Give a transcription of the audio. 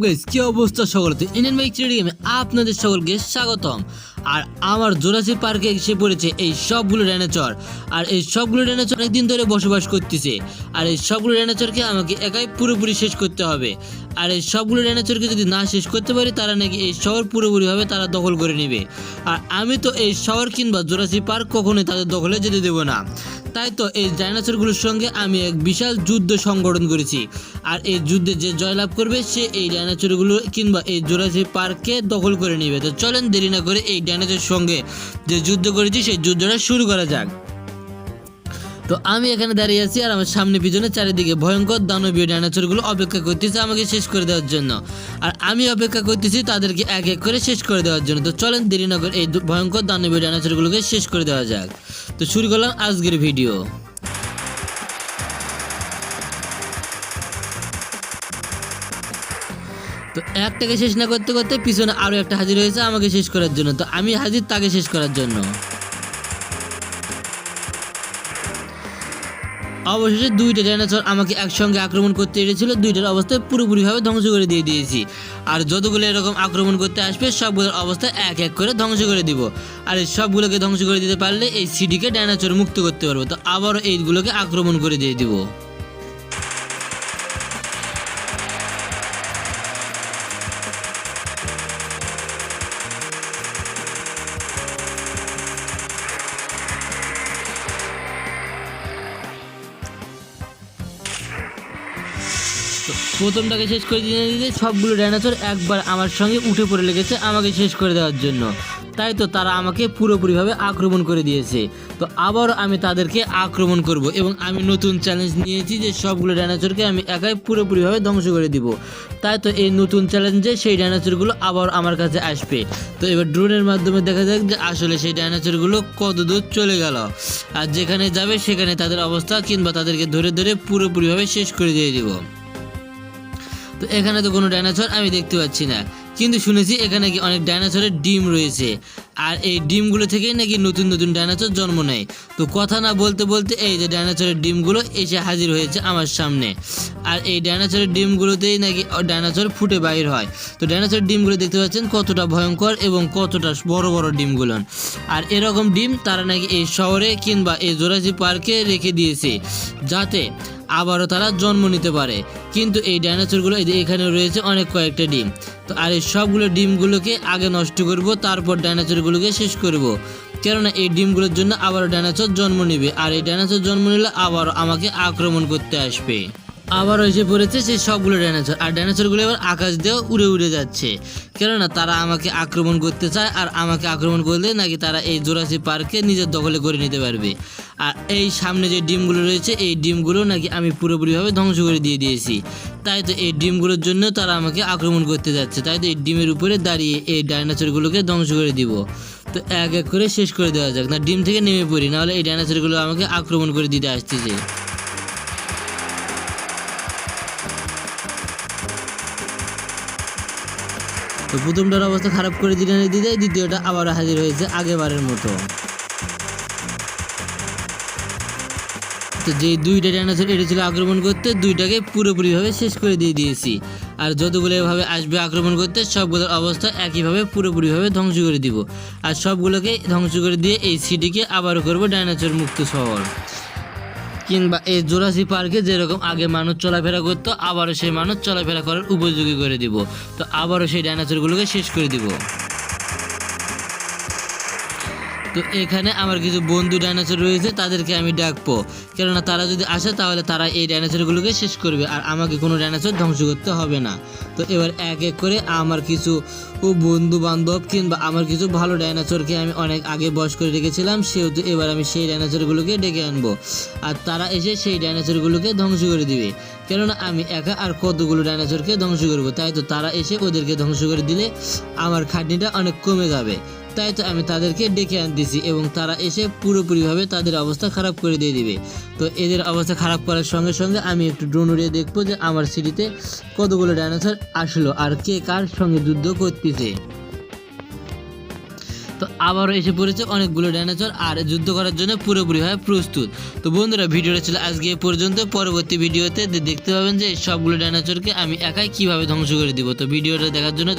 Guys কি অবস্থা সকলতে Indian bike trading গেমে আপনাদের সকলকে স্বাগতম। আর আমার জুরাসিক পার্কে এসে পড়েছে এই সবগুলো ডাইনোসর। আর এই সবগুলো ডাইনোসর অনেকদিন ধরে বসবাস করতেছে। আর এই সবগুলো ডাইনোসরকে আমাকে একাই পুরোপুরি শেষ করতে হবে। আর এই সবগুলো ডাইনোসরকে যদি না শেষ করতে পারি তারা নাকি এই শহর পুরোপুরিভাবে তারা দখল করে নেবে। আর আমি তো এই শহর কিংবা জুরাসিক পার্ক কখনোই তাদের দখলে যেতে দেবো না। তাই তো এই ডাইনোসরগুলোর সঙ্গে আমি এক বিশাল যুদ্ধ সংগঠন করেছি। আর এই যুদ্ধে যে জয়লাভ করবে সে এই ডাইনোসরগুলো কিংবা এই জুরাসিক পার্ককে দখল করে নেবে। তো চলেন দেরি না করে এই ডাইনোসরের সঙ্গে যে যুদ্ধ করেছি সেই যুদ্ধটা শুরু করা যাক। তো আমি এখানে দাঁড়িয়ে আছি আর আমার সামনে পিছনে চারিদিকে ভয়ঙ্কর দানবীয় ডাইনোসরগুলো অপেক্ষা করতেছে আমাকে শেষ করে দেওয়ার জন্য। আর আমি অপেক্ষা করতেছি তাদেরকে এক এক করে শেষ করে দেওয়ার জন্য। তো চলেন দেরি না করে এই ভয়ঙ্কর দানবীয় ডাইনোসরগুলোকে শেষ করে দেওয়া যাক। তো শুরু করলাম আজকের ভিডিও। তো একটাকে শেষ না করতে করতে পিছনে আরও একটা হাজির হয়েছে আমাকে শেষ করার জন্য। তো আমি হাজির তাকে শেষ করার জন্য। অবশেষে দুইটা ডাইনোসর আমাকে একসঙ্গে আক্রমণ করতে এসেছিল। দুইটার অবস্থায় পুরোপুরিভাবে ধ্বংস করে দিয়ে দিয়েছি। আর যতগুলো এরকম আক্রমণ করতে আসবে সবগুলোর অবস্থা এক এক করে ধ্বংস করে দিব। আর এই সবগুলোকে ধ্বংস করে দিতে পারলে এই সিটিকে ডাইনোসর মুক্ত করতে পারবো। তো আবারও এইগুলোকে আক্রমণ করে দিয়ে দিব। প্রথমটাকে শেষ করে দিতে সবগুলো ডাইনোসর একবার আমার সঙ্গে উঠে পড়ে লেগেছে আমাকে শেষ করে দেওয়ার জন্য। তাই তো তারা আমাকে পুরোপুরিভাবে আক্রমণ করে দিয়েছে। তো আবারও আমি তাদেরকে আক্রমণ করব এবং আমি নতুন চ্যালেঞ্জ নিয়েছি যে সবগুলো ডাইনোসরকে আমি একাই পুরোপুরিভাবে ধ্বংস করে দিব। তাই তো এই নতুন চ্যালেঞ্জে সেই ডাইনোসরগুলো আবার আমার কাছে আসবে। তো এবার ড্রোনের মাধ্যমে দেখা যাক যে আসলে সেই ডাইনোসরগুলো কত দূর চলে গেল। আর যেখানে যাবে সেখানে তাদের অবস্থা কিংবা তাদেরকে ধরে ধরে পুরোপুরিভাবে শেষ করে দিয়ে দিব। তো এখানে তো কোনো ডাইনোসর আমি দেখতে পাচ্ছি না, কিন্তু শুনেছি এখানে কি অনেক ডাইনোসরের ডিম রয়েছে। আর এই ডিমগুলো থেকেই নাকি নতুন নতুন ডাইনোসর জন্ম নেয়। তো কথা না বলতে বলতে এই যে ডাইনোসরের ডিমগুলো এসে হাজির হয়েছে আমার সামনে। আর এই ডাইনোসরের ডিমগুলোতেই নাকি ডাইনোসর ফুটে বাইর হয়। তো ডাইনোসরের ডিমগুলো দেখতে পাচ্ছেন কতটা ভয়ঙ্কর এবং কতটা বড় বড় ডিমগুলো। আর এরকম ডিম তারা নাকি এই শহরে কিংবা এই জুরাসিক পার্কে রেখে দিয়েছে যাতে আবারও তারা জন্ম নিতে পারে। কিন্তু এই ডাইনোসরগুলো এখানে রয়েছে অনেক কয়েকটা ডিম। তো আর এই সবগুলো ডিমগুলোকে আগে নষ্ট করব, তারপর ডাইনোসরগুলোকে শেষ করব। কেননা এই ডিমগুলোর জন্য আবারও ডাইনোসর জন্ম নেবে। আর এই ডাইনোসর জন্ম নিলে আবারও আমাকে আক্রমণ করতে আসবে। আবারও এসে পড়েছে সেই সবগুলো ডাইনোসর। আর ডাইনোসরগুলো এবার আকাশ দিয়েও উড়ে উড়ে যাচ্ছে, কেননা তারা আমাকে আক্রমণ করতে চায়। আর আমাকে আক্রমণ করলে নাকি তারা এই জুরাসিক পার্কে নিজের দখলে করে নিতে পারবে। আর এই সামনে যে ডিমগুলো রয়েছে এই ডিমগুলো নাকি আমি পুরোপুরিভাবে ধ্বংস করে দিয়েছি। তাই তো এই ডিমগুলোর জন্য তারা আমাকে আক্রমণ করতে যাচ্ছে। তাই তো এই ডিমের উপরে দাঁড়িয়ে এই ডাইনোসরগুলোকে ধ্বংস করে দিব। তো এক এক করে শেষ করে দেওয়া যাক, না ডিম থেকে নেমে পড়ি, নাহলে এই ডাইনোসরগুলো আমাকে আক্রমণ করে দিতে আসতেছে। তো প্রথমটার অবস্থা খারাপ করে দিতে দ্বিতীয়টা আবার হাজির হয়েছে আগেবারের মতো। তো যেই দুইটা ডাইনোসর এসেছিল আক্রমণ করতে, দুইটাকে পুরোপুরিভাবে শেষ করে দিয়ে দিয়েছি। আর যতগুলো এভাবে আসবে আক্রমণ করতে সবগুলোর অবস্থা একইভাবে পুরোপুরিভাবে ধ্বংস করে দিব। আর সবগুলোকে ধ্বংস করে দিয়ে এই সিটিকে আবারও করবো ডাইনোসর মুক্ত শহর। কিংবা এই জুরাসিক পার্কে যেরকম আগে মানুষ চলাফেরা করতো আবারও সেই মানুষ চলাফেরা করার উপযোগী করে দিব। তো আবারও সেই ডাইনোসরগুলোকে শেষ করে দিব। তো এখানে আমার কিছু বন্ধু ডাইনোসর রয়েছে, তাদেরকে আমি ডাকবো, কেননা তারা যদি আসে তাহলে তারা এই ডাইনোসরগুলোকে শেষ করবে আর আমাকে কোনো ডাইনোসর ধ্বংস করতে হবে না। তো এবার এক এক করে আমার কিছু বন্ধু বান্ধব কিংবা আমার কিছু ভালো ডাইনোসরকে আমি অনেক আগে বয়স করে রেখেছিলাম, সেহেতু এবার আমি সেই ডাইনোসরগুলোকে ডেকে আনবো। আর তারা এসে সেই ডাইনোসরগুলোকে ধ্বংস করে দিবে, কেননা আমি একা আর কতগুলো ডাইনোসরকে ধ্বংস করবো। তাই তো তারা এসে ওদেরকে ধ্বংস করে দিলে আমার খাটনিটা অনেক কমে যাবে। তাই তো আমি তাদেরকে ডেকে আনতেছি এবং তারা এসে পুরোপুরিভাবে তাদের অবস্থা খারাপ করে দিয়ে দিবে। তো এদের অবস্থা খারাপ করার সঙ্গে সঙ্গে আমি একটু ড্রোন উড়িয়ে দেখবো যে আমার সিটিতে কতগুলো ডাইনোসর আসলো আর কে কার সঙ্গে যুদ্ধ করতেছে। তো আবারও এসে পড়েছে অনেকগুলো ডাইনোসর আর যুদ্ধ করার জন্য পুরোপুরিভাবে প্রস্তুত। তো বন্ধুরা ভিডিওটা ছিল আজকে এ পর্যন্ত। পরবর্তী ভিডিওতে দেখতে পাবেন যে সবগুলো ডাইনোসরকে আমি একাই কিভাবে ধ্বংস করে দিব। তো ভিডিওটা দেখার জন্য